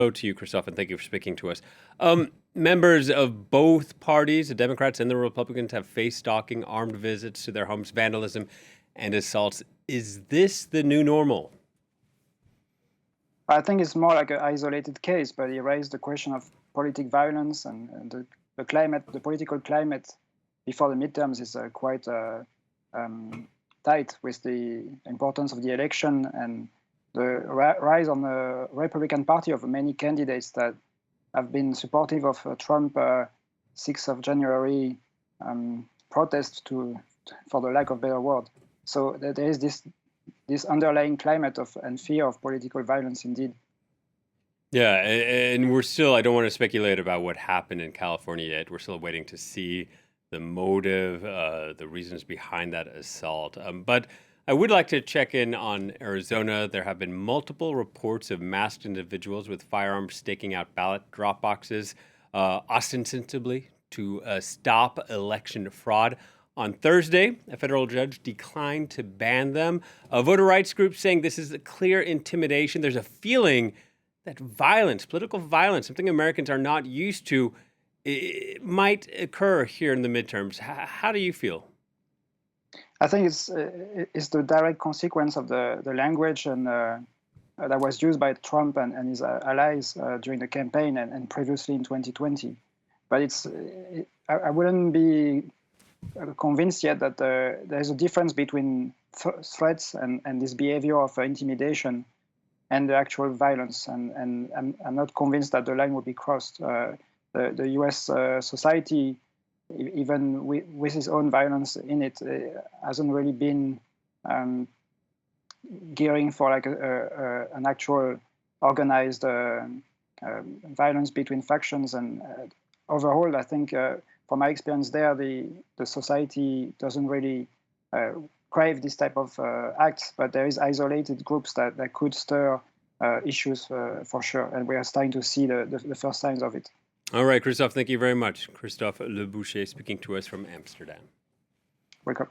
Hello to you, Christophe, and thank you for speaking to us. Members of both parties, the Democrats and the Republicans, have faced stalking, armed visits to their homes, vandalism, and assaults. Is this the new normal? I think it's more like an isolated case, but he raised the question of politic violence and the climate, the political climate before the midterms is quite tight with the importance of the election and the rise on the Republican Party of many candidates that have been supportive of Trump 6th of January protest for the lack of better word. So there is this underlying climate and fear of political violence indeed. Yeah, and we're still, I don't want to speculate about what happened in California yet. We're still waiting to see the motive, the reasons behind that assault. But I would like to check in on Arizona. There have been multiple reports of masked individuals with firearms staking out ballot drop boxes, ostensibly to stop election fraud. On Thursday, a federal judge declined to ban them. A voter rights group saying this is a clear intimidation. There's a feeling that violence, political violence, something Americans are not used to, it might occur here in the midterms. How do you feel? I think it's the direct consequence of the language and that was used by Trump and his allies during the campaign and previously in 2020. But I wouldn't be convinced yet that there's a difference between threats and this behavior of intimidation and the actual violence. And I'm not convinced that the line will be crossed. The US society, even with its own violence in it, hasn't really been gearing for like an actual organized violence between factions. And overall, I think from my experience there, the society doesn't really crave this type of acts, but there is isolated groups that could stir issues for sure. And we are starting to see the first signs of it. All right, Christophe, thank you very much. Christophe Leboucher speaking to us from Amsterdam. Welcome.